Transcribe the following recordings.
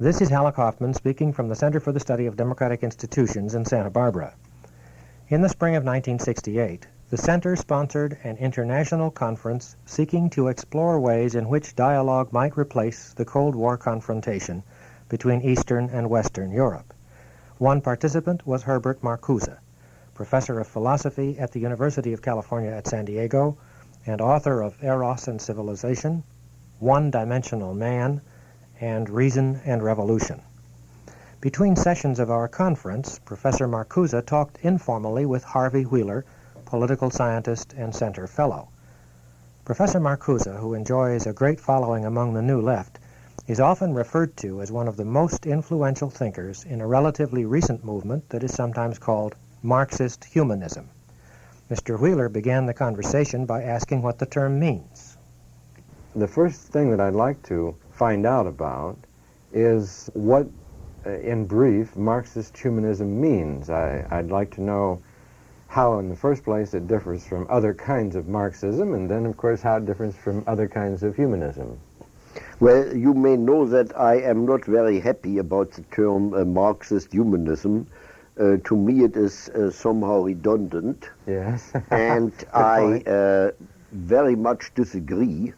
This is Halleck Hoffman speaking from the Center for the Study of Democratic Institutions in Santa Barbara. In the spring of 1968, the Center sponsored an international conference seeking to explore ways in which dialogue might replace the Cold War confrontation between Eastern and Western Europe. One participant was Herbert Marcuse, professor of philosophy at the University of California at San Diego and author of Eros and Civilization, One-Dimensional Man, and Reason and Revolution. Between sessions of our conference, Professor Marcuse talked informally with Harvey Wheeler, political scientist and Center fellow. Professor Marcuse, who enjoys a great following among the New Left, is often referred to as one of the most influential thinkers in a relatively recent movement that is sometimes called Marxist humanism. Mr. Wheeler began the conversation by asking what the term means. The first thing that I'd like to find out about is what, in brief, Marxist humanism means. I'd like to know how, in the first place, it differs from other kinds of Marxism, and then, of course, how it differs from other kinds of humanism. Well, you may know that I am not very happy about the term Marxist humanism. To me, it is somehow redundant. Yes. And I very much disagree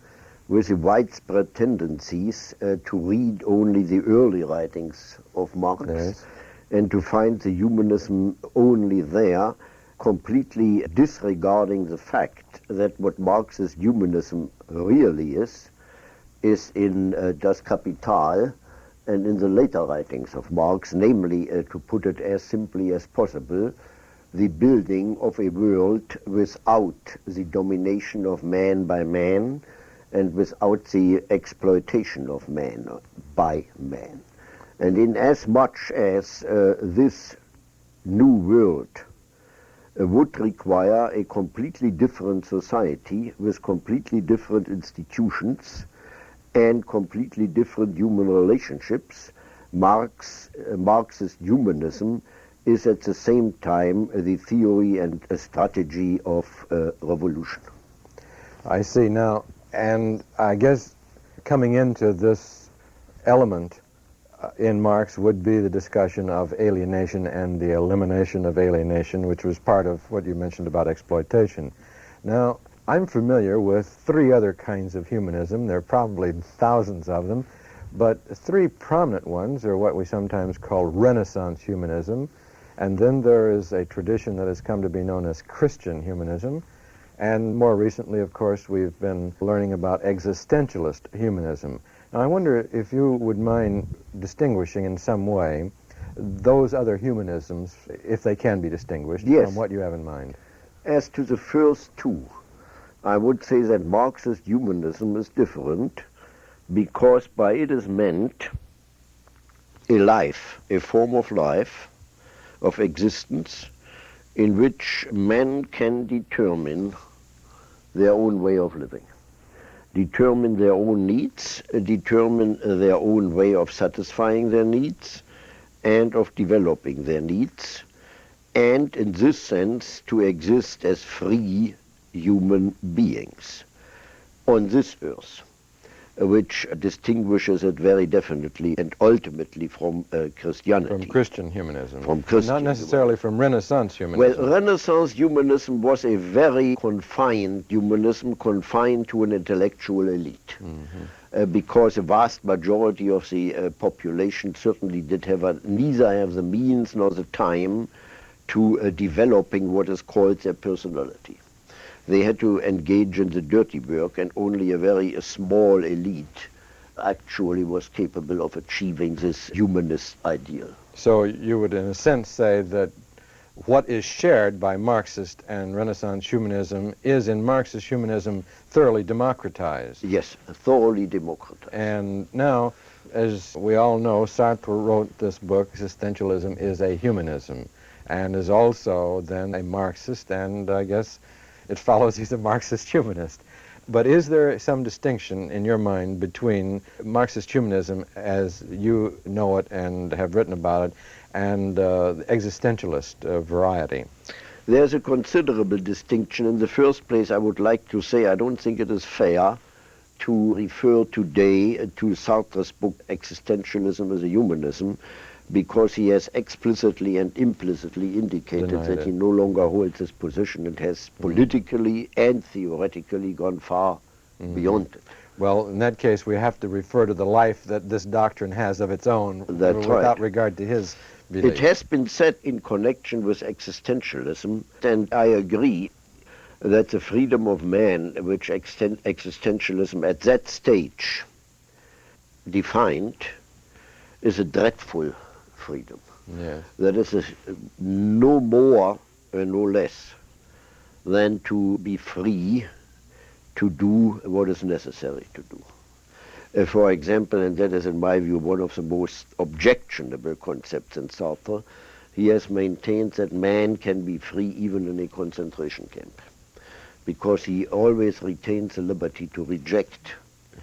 with the widespread tendencies to read only the early writings of Marx, yes, and to find the humanism only there, completely disregarding the fact that what Marxist humanism really is in Das Kapital and in the later writings of Marx, namely, to put it as simply as possible, the building of a world without the domination of man by man, and without the exploitation of man by man. And in as much as this new world would require a completely different society with completely different institutions and completely different human relationships, Marxist humanism is at the same time the theory and a strategy of revolution. I see. Now, and I guess coming into this element in Marx would be the discussion of alienation and the elimination of alienation, which was part of what you mentioned about exploitation. Now, I'm familiar with three other kinds of humanism. There are probably thousands of them, but three prominent ones are what we sometimes call Renaissance humanism, and then there is a tradition that has come to be known as Christian humanism. And more recently, of course, we've been learning about existentialist humanism. Now, I wonder if you would mind distinguishing in some way those other humanisms, if they can be distinguished, yes, from what you have in mind. As to the first two, I would say that Marxist humanism is different because by it is meant a life, a form of life, of existence, in which men can determine their own way of living, determine their own needs, determine their own way of satisfying their needs and of developing their needs, and in this sense to exist as free human beings on this earth, which distinguishes it very definitely and ultimately from Christianity. From Christian humanism. From Christian Not necessarily humanism. from Renaissance humanism. Well, Renaissance humanism was a very confined humanism, confined to an intellectual elite. Mm-hmm. Because a vast majority of the population certainly did neither have the means nor the time to developing what is called their personality. They had to engage in the dirty work, and only a very small elite actually was capable of achieving this humanist ideal. So you would, in a sense, say that what is shared by Marxist and Renaissance humanism is, in Marxist humanism, thoroughly democratized. Yes, thoroughly democratized. And now, as we all know, Sartre wrote this book, Existentialism is a Humanism, and is also then a Marxist, and I guess it follows he's a Marxist humanist. But is there some distinction in your mind between Marxist humanism as you know it and have written about it and the existentialist variety? There's a considerable distinction. In the first place, I would like to say I don't think it is fair to refer today to Sartre's book Existentialism as a Humanism, because he has explicitly and implicitly indicated Denied that it. he no longer holds this position and has politically and theoretically gone far beyond it. Well, in that case, we have to refer to the life that this doctrine has of its own That's without right. regard to his beliefs. It has been said in connection with existentialism, and I agree that the freedom of man, which existentialism at that stage defined, is a dreadful freedom. Yes. That is no more and no less than to be free to do what is necessary to do. For example, and that is in my view one of the most objectionable concepts in Sartre, he has maintained that man can be free even in a concentration camp, because he always retains the liberty to reject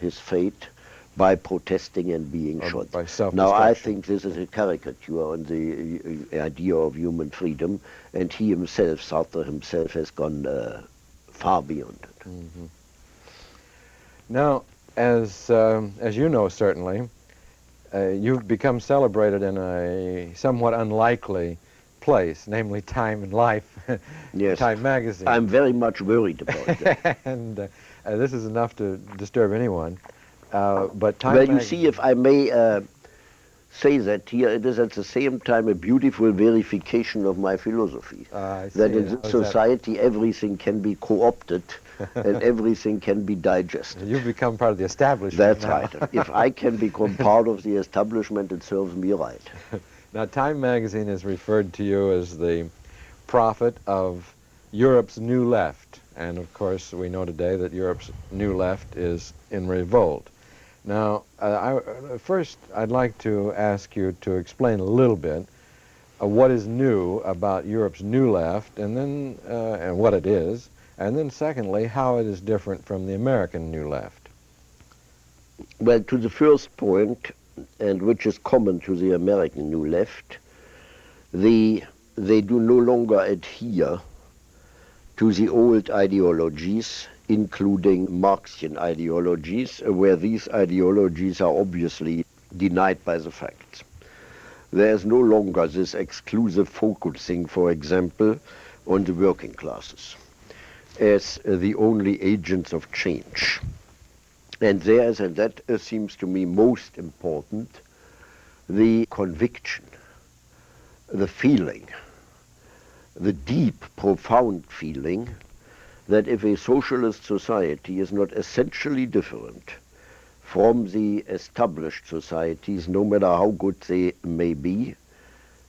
his fate by protesting and being shot. By self-destruction. Now, I think this is a caricature on the idea of human freedom, and he himself, Sartre himself, has gone far beyond it. Mm-hmm. Now, as you know, certainly, you've become celebrated in a somewhat unlikely place, namely Time and Life, Yes. Time magazine. I'm very much worried about that. And this is enough to disturb anyone. But Time Well, you magazine, see, if I may say that here, it is at the same time a beautiful verification of my philosophy. I see. That in How's this society everything can be co-opted and everything can be digested. You've become part of the establishment. That's now. right. If I can become part of the establishment, it serves me right. Now, Time magazine is referred to you as the prophet of Europe's New Left. And of course, we know today that Europe's New Left is in revolt. Now, first, I'd like to ask you to explain a little bit what is new about Europe's New Left, and then and what it is, and then secondly, how it is different from the American New Left. Well, to the first point, and which is common to the American New Left, they do no longer adhere to the old ideologies, including Marxian ideologies, where these ideologies are obviously denied by the facts. There is no longer this exclusive focusing, for example, on the working classes as the only agents of change. And there is, and that seems to me most important, the conviction, the feeling, the deep, profound feeling that if a socialist society is not essentially different from the established societies, no matter how good they may be,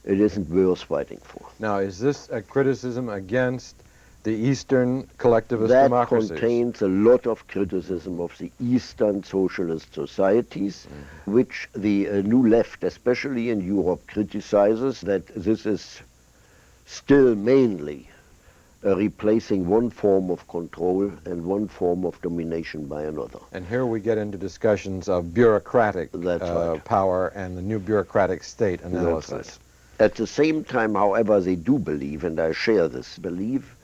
it isn't worth fighting for. Now, is this a criticism against the Eastern collectivist That democracies? contains a lot of criticism of the Eastern socialist societies, which the New Left, especially in Europe, criticizes, that this is still mainly replacing one form of control and one form of domination by another. And here we get into discussions of bureaucratic That's right. power and the new bureaucratic state analysis. That's right. At the same time, however, they do believe, and I share this belief,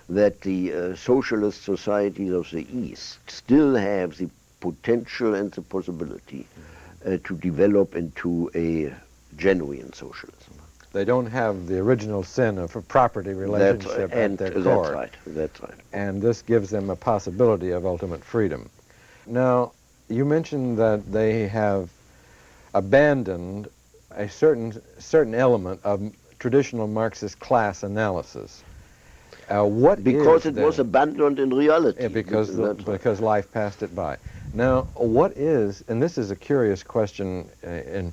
that the socialist societies of the East still have the potential and the possibility to develop into a genuine socialism. They don't have the original sin of a property relationship at their core. That's right. And this gives them a possibility of ultimate freedom. Now, you mentioned that they have abandoned a certain element of traditional Marxist class analysis. Because it was abandoned in reality. Because life passed it by. Now, what is, and this is a curious question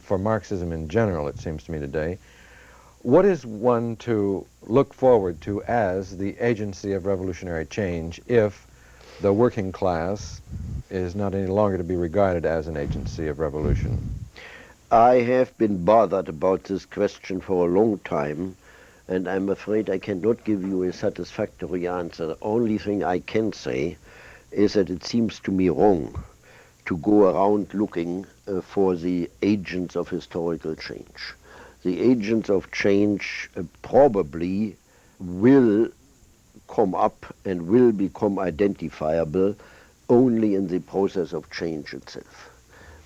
for Marxism in general, it seems to me today, what is one to look forward to as the agency of revolutionary change if the working class is not any longer to be regarded as an agency of revolution? I have been bothered about this question for a long time, and I'm afraid I cannot give you a satisfactory answer. The only thing I can say is that it seems to me wrong to go around looking for the agents of historical change. The agents of change probably will come up and will become identifiable only in the process of change itself.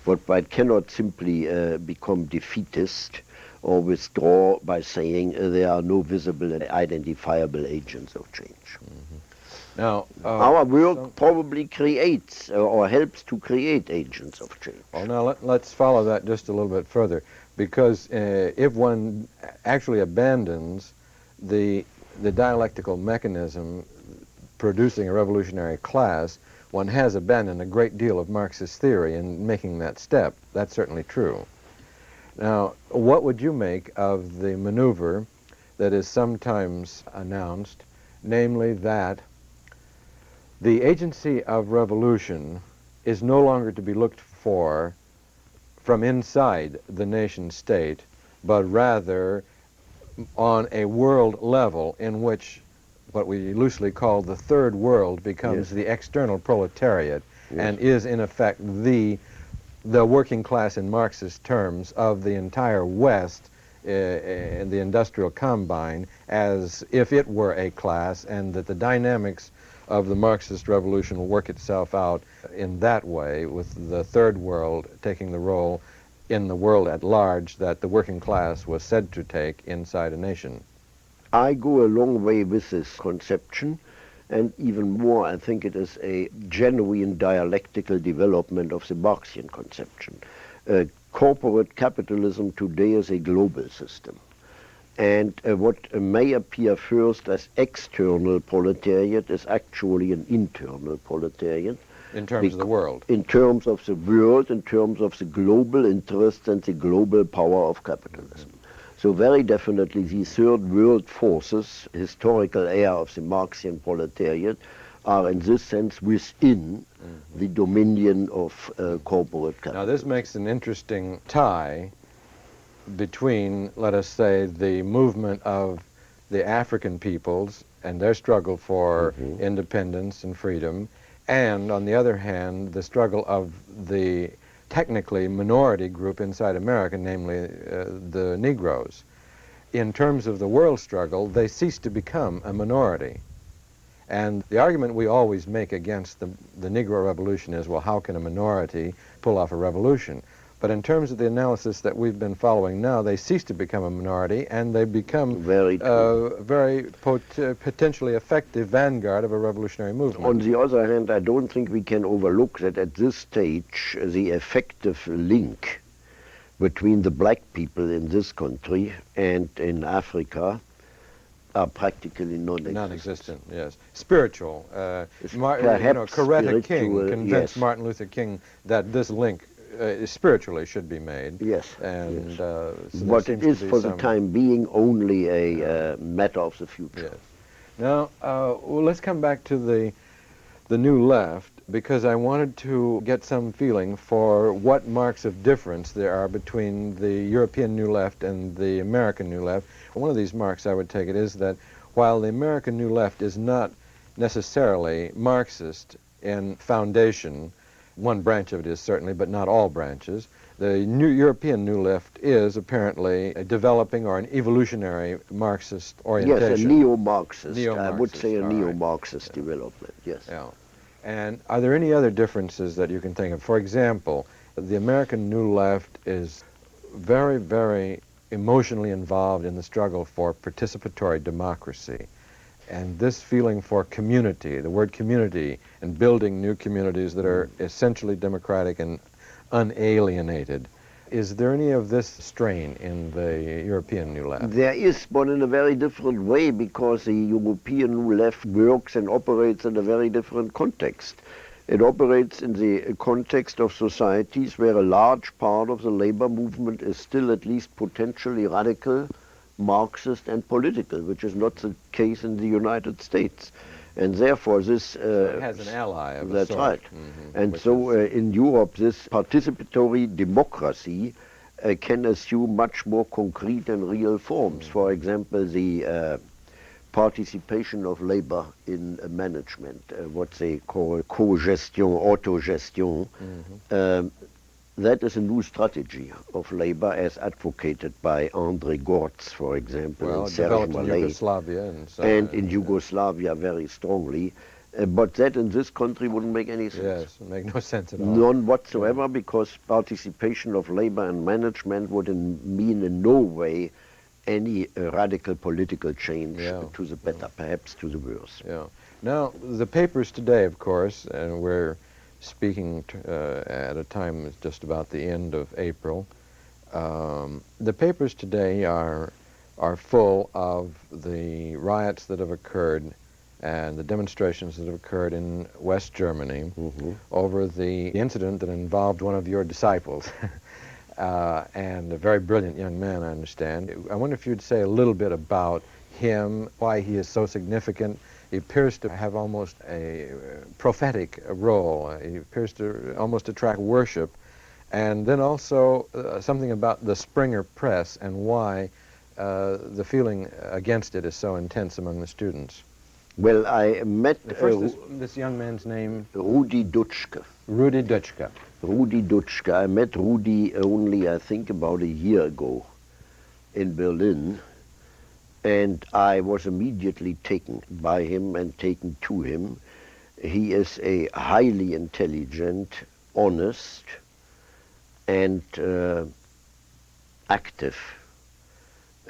But it cannot simply become defeatist or withdraw by saying there are no visible and identifiable agents of change. Now, our work probably creates or helps to create agents of change. Well, now let's follow that just a little bit further, because if one actually abandons the dialectical mechanism producing a revolutionary class, one has abandoned a great deal of Marxist theory in making that step. That's certainly true. Now, what would you make of the maneuver that is sometimes announced, namely that the agency of revolution is no longer to be looked for from inside the nation state, but rather on a world level in which what we loosely call the third world becomes the external proletariat and is in effect the working class in Marxist terms of the entire West in the industrial combine, as if it were a class, and that the dynamics of the Marxist revolution will work itself out in that way, with the third world taking the role in the world at large that the working class was said to take inside a nation. I go a long way with this conception, and even more, I think it is a genuine dialectical development of the Marxian conception. Corporate capitalism today is a global system. And what may appear first as external proletariat is actually an internal proletariat. In terms of the world. In terms of the world, in terms of the global interests and the global power of capitalism. So very definitely the third world forces, historical era of the Marxian proletariat, are in this sense within the dominion of corporate capitalism. Now this makes an interesting tie between, let us say, the movement of the African peoples and their struggle for independence and freedom, and on the other hand, the struggle of the technically minority group inside America, namely the Negroes. In terms of the world struggle, they cease to become a minority. And the argument we always make against the Negro Revolution is, well, how can a minority pull off a revolution? But in terms of the analysis that we've been following now, they cease to become a minority, and they become very potentially effective vanguard of a revolutionary movement. On the other hand, I don't think we can overlook that at this stage, the effective link between the black people in this country and in Africa are practically non-existent. Non-existent, yes. Spiritual. Coretta King convinced Martin Luther King that this link spiritually should be made. Yes. And so but it is for the time being only a matter of the future. Yes. Now, well, let's come back to the New Left, because I wanted to get some feeling for what marks of difference there are between the European New Left and the American New Left. One of these marks, I would take it, is that while the American New Left is not necessarily Marxist in foundation, one branch of it is certainly, but not all branches, the European New Left is apparently a developing or an evolutionary Marxist orientation. Yes, a neo-Marxist. I would say a neo-Marxist development, yes. Yeah. And are there any other differences that you can think of? For example, the American New Left is very, very emotionally involved in the struggle for participatory democracy. And this feeling for community, the word community, and building new communities that are essentially democratic and unalienated. Is there any of this strain in the European New Left? There is, but in a very different way, because the European New Left works and operates in a very different context. It operates in the context of societies where a large part of the labor movement is still at least potentially radical, Marxist and political, which is not the case in the United States. And therefore this... it has an ally of a sort. That's right. And so in Europe, this participatory democracy can assume much more concrete and real forms. For example, the participation of labor in management, what they call co-gestion, auto-gestion. That is a new strategy of labor as advocated by André Gortz, for example, well, and Serge Mallet. In Yugoslavia and so and in Yugoslavia very strongly. But that in this country wouldn't make any sense. Yes, it make no sense at all. None whatsoever, because participation of labor and management would mean in no way any radical political change to the better, perhaps to the worse. Yeah. Now, the papers today, of course, and we're speaking at a time that's just about the end of April, the papers today are full of the riots that have occurred and the demonstrations that have occurred in West Germany over the incident that involved one of your disciples, and a very brilliant young man, I understand. I wonder if you'd say a little bit about him, why he is so significant. He appears to have almost a prophetic role. He appears to almost attract worship. And then also something about the Springer Press and why the feeling against it is so intense among the students. Well, I met this young man's name? Rudi Dutschke. Rudi Dutschke. Rudi Dutschke. I met Rudi only, I think, about a year ago in Berlin, and I was immediately taken by him and taken to him. He is a highly intelligent, honest, and active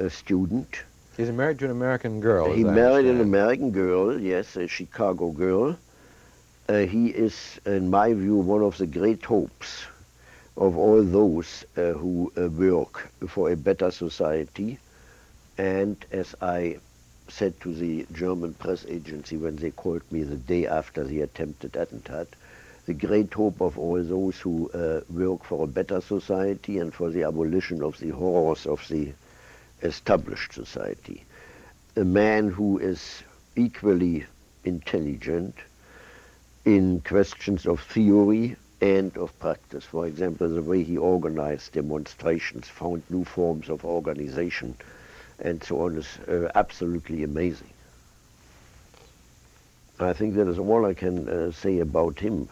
student. He's married to an American girl. He married an American girl, yes, a Chicago girl. He is, in my view, one of the great hopes of all those who work for a better society. And as I said to the German press agency when they called me the day after the attempted attentat, the great hope of all those who work for a better society and for the abolition of the horrors of the established society. A man who is equally intelligent in questions of theory and of practice. For example, the way he organized demonstrations, found new forms of organization, and so on is absolutely amazing. I think that is all I can say about him.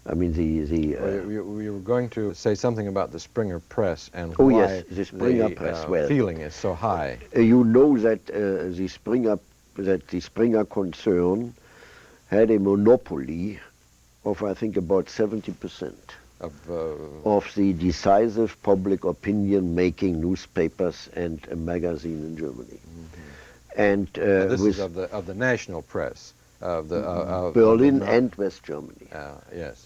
I mean, you were going to say something about the Springer Press and why yes, the Springer Press. Well, feeling is so high. You know that the Springer concern had a monopoly of, I think, about 70% of the decisive public opinion-making newspapers and a magazine in Germany. And this is of the national press. Berlin and West Germany. Yes.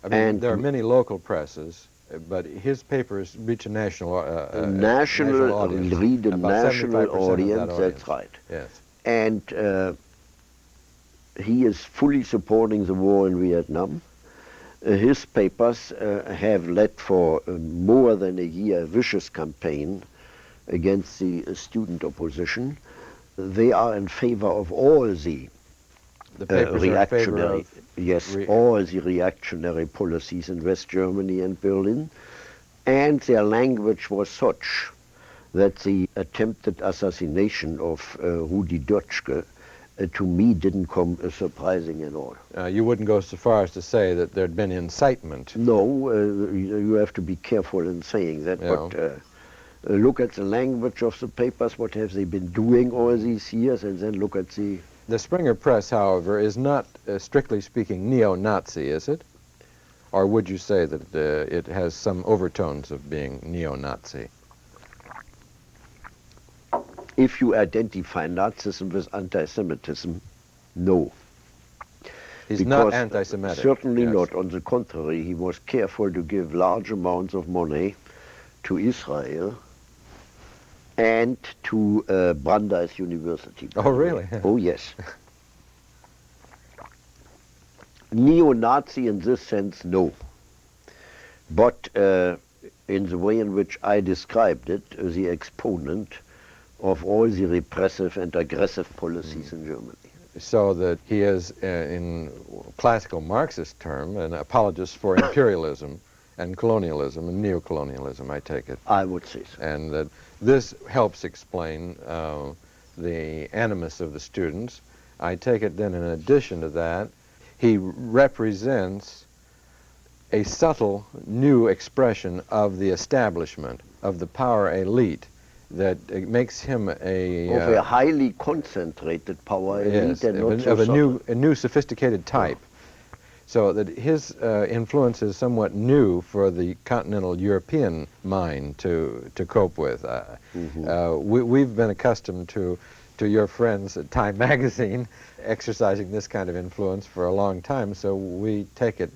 I mean, there are many local presses, but his papers reach a national audience. Read a national audience, that's right. Yes. And he is fully supporting the war in Vietnam. His papers have led for more than a year a vicious campaign against the student opposition. They are in favor of all the reactionary, all the reactionary policies in West Germany and Berlin, and their language was such that the attempted assassination of Rudi Dutschke to me didn't come surprising at all. You wouldn't go so far as to say that there'd been incitement. No, you have to be careful in saying that, but look at the language of the papers, what have they been doing all these years, and then look at the... The Springer Press, however, is not, strictly speaking, neo-Nazi, is it? Or would you say that it has some overtones of being neo-Nazi? If you identify Nazism with anti-Semitism, no. He's not anti-Semitic. Certainly not. On the contrary, he was careful to give large amounts of money to Israel and to Brandeis University. Oh, really? Oh, yes. Neo-Nazi in this sense, no. But in the way in which I described it, the exponent of all the repressive and aggressive policies in Germany. So that he is, in classical Marxist term, an apologist for imperialism and colonialism and neo-colonialism, I take it. I would say so. And that this helps explain the animus of the students. I take it then, in addition to that, he represents a subtle new expression of the establishment, of the power elite, that it makes him of a highly concentrated power elite, yes, and not so of a subtle. new sophisticated type. So that his influence is somewhat new for the continental European mind to cope with. We've been accustomed to your friends at Time magazine exercising this kind of influence for a long time, so we take it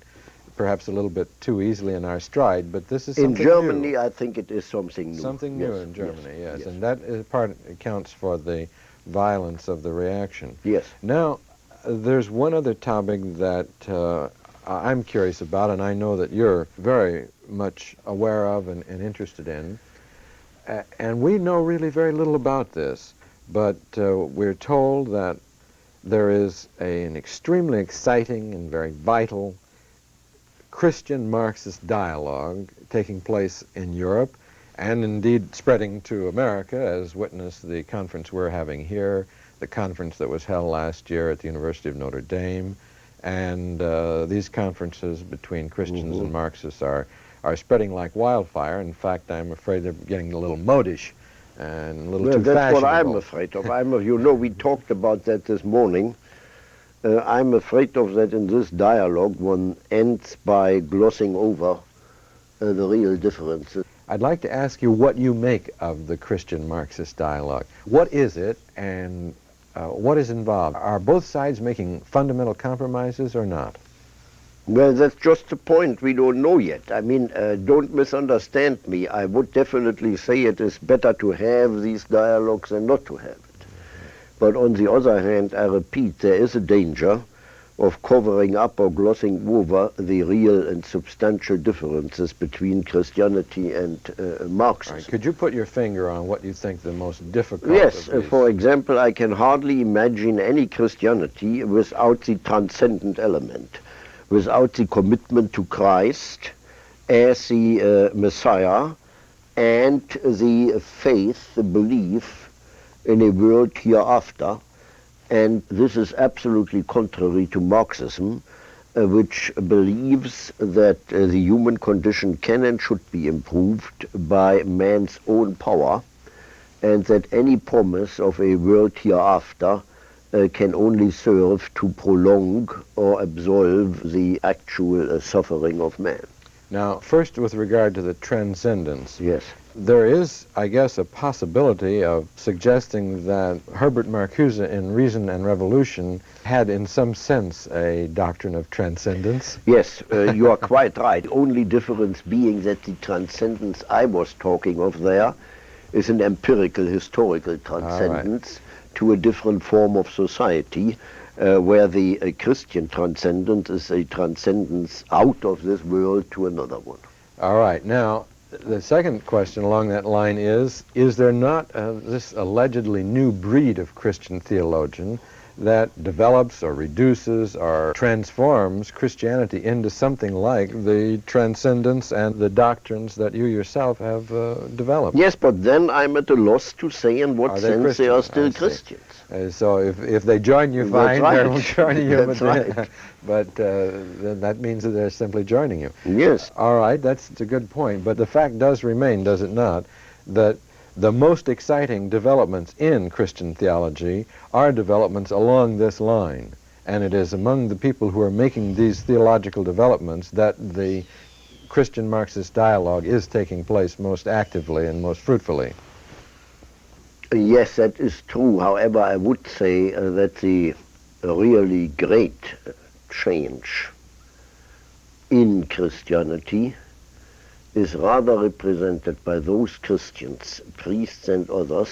perhaps a little bit too easily in our stride, but this is something In Germany, new. I think it is something new. Something new Yes, in Germany, yes. yes. And that is accounts for the violence of the reaction. Yes. Now, there's one other topic that I'm curious about, and I know that you're very much aware of and interested in. And we know really very little about this, but we're told that there is an extremely exciting and very vital Christian Marxist dialogue taking place in Europe, and indeed spreading to America, as witness the conference we're having here, the conference that was held last year at the University of Notre Dame, and these conferences between Christians and Marxists are spreading like wildfire. In fact, I'm afraid they're getting a little modish and a little too That's fashionable. what I'm afraid of. You know, we talked about that this morning. I'm afraid of that in this dialogue one ends by glossing over the real differences. I'd like to ask you what you make of the Christian Marxist dialogue. What is it, and what is involved? Are both sides making fundamental compromises or not? Well, that's just the point. We don't know yet. I mean, don't misunderstand me. I would definitely say it is better to have these dialogues than not to have it. But on the other hand, I repeat, there is a danger of covering up or glossing over the real and substantial differences between Christianity and Marxism. Right. Could you put your finger on what you think the most difficult Yes, of these? for example, I can hardly imagine any Christianity without the transcendent element, without the commitment to Christ as the Messiah, and the faith, the belief in a world hereafter. And this is absolutely contrary to Marxism, which believes that the human condition can and should be improved by man's own power, and that any promise of a world hereafter can only serve to prolong or absolve the actual suffering of man. Now, first with regard to the transcendence. Yes. There is, I guess, a possibility of suggesting that Herbert Marcuse in Reason and Revolution had in some sense a doctrine of transcendence. Yes, you are quite right. The only difference being that the transcendence I was talking of there is an empirical, historical transcendence to a different form of society, where the Christian transcendence is a transcendence out of this world to another one. All right. Now, the second question along that line is there not this allegedly new breed of Christian theologian that develops or reduces or transforms Christianity into something like the transcendence and the doctrines that you yourself have developed? Yes, but then I'm at a loss to say in what sense they are still Christians. So if they join you, fine, they're joining you, That's right. but then that means that they're simply joining you. Yes. All right, that's a good point. But the fact does remain, does it not, that the most exciting developments in Christian theology are developments along this line. And it is among the people who are making these theological developments that the Christian Marxist dialogue is taking place most actively and most fruitfully. Yes, that is true. However, I would say that the really great change in Christianity is rather represented by those Christians, priests and others,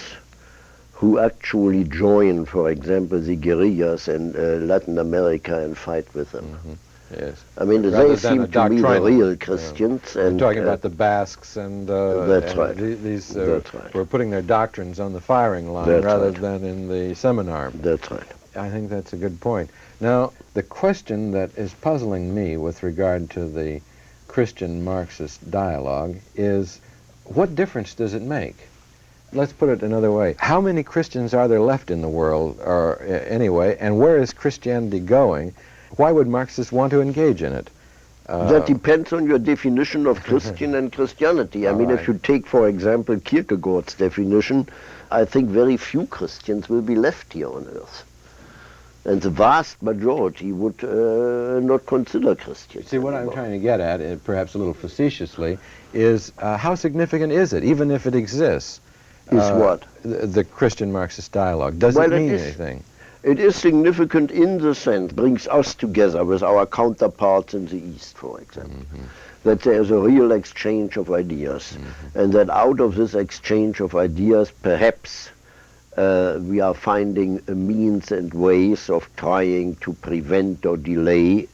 who actually join, for example, the guerrillas in Latin America and fight with them. Mm-hmm. Yes. I mean, they seem to be the real Christians. And talking about the Basques and, that's and right. These that's right. who are putting their doctrines on the firing line That's rather right. than in the seminar. That's right. I think that's a good point. Now, the question that is puzzling me with regard to the Christian Marxist dialogue is, what difference does it make? Let's put it another way. How many Christians are there left in the world, or anyway, and where is Christianity going? Why would Marxists want to engage in it? That depends on your definition of Christian and Christianity. I mean, if you take, for example, Kierkegaard's definition, I think very few Christians will be left here on earth. And the vast majority would not consider Christians. See, what I'm trying to get at, perhaps a little facetiously, is how significant is it, even if it exists? Is what? The Christian Marxist dialogue. Does it mean anything? It is significant in the sense, brings us together with our counterparts in the East, for example, that there is a real exchange of ideas, and that out of this exchange of ideas, perhaps we are finding means and ways of trying to prevent or delay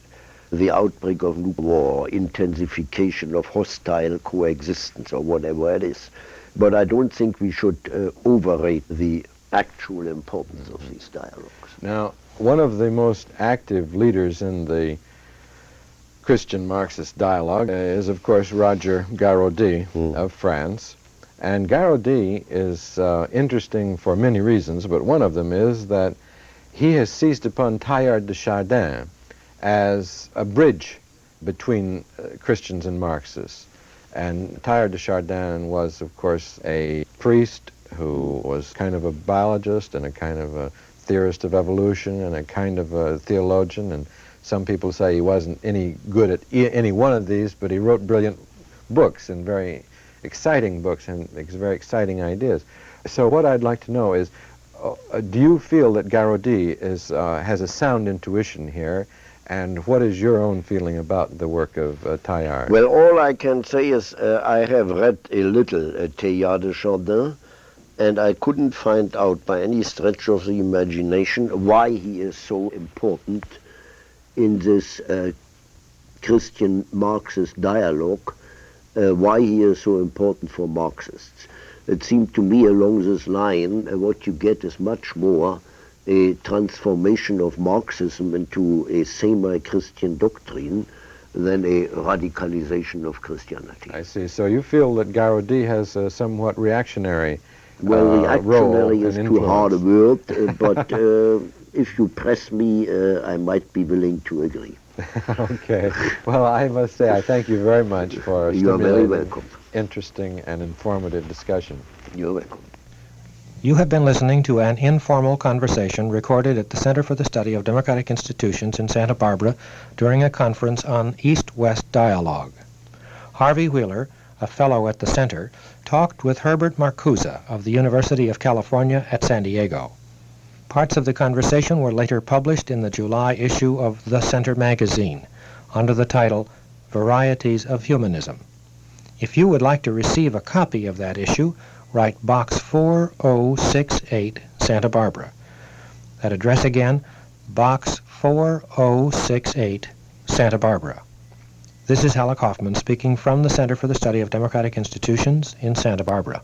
the outbreak of nuclear war, intensification of hostile coexistence, or whatever it is. But I don't think we should overrate the actual importance of these dialogues. Now, one of the most active leaders in the Christian Marxist dialogue is, of course, Roger Garaudy of France. And Garaudy is interesting for many reasons, but one of them is that he has seized upon Teilhard de Chardin as a bridge between Christians and Marxists. And Teilhard de Chardin was, of course, a priest who was kind of a biologist and a kind of a theorist of evolution and a kind of a theologian. And some people say he wasn't any good at any one of these, but he wrote brilliant books and very exciting books and very exciting ideas. So what I'd like to know is, do you feel that Garaudy has a sound intuition here? And what is your own feeling about the work of Teilhard? Well, all I can say is I have read a little Teilhard de Chardin, and I couldn't find out by any stretch of the imagination why he is so important in this Christian Marxist dialogue, why he is so important for Marxists. It seemed to me along this line what you get is much more a transformation of Marxism into a semi-Christian doctrine than a radicalization of Christianity. I see. So you feel that Garaudy has a somewhat reactionary Well, reactionary is too hard a word, but if you press me, I might be willing to agree. Okay. Well, I must say I thank you very much for a You are very welcome. interesting and informative discussion. You're welcome. You have been listening to an informal conversation recorded at the Center for the Study of Democratic Institutions in Santa Barbara during a conference on East-West dialogue. Harvey Wheeler, a fellow at the Center, talked with Herbert Marcuse of the University of California at San Diego. Parts of the conversation were later published in the July issue of The Center magazine under the title Varieties of Humanism. If you would like to receive a copy of that issue, write Box 4068, Santa Barbara. That address again, Box 4068, Santa Barbara. This is Halleck Hoffman speaking from the Center for the Study of Democratic Institutions in Santa Barbara.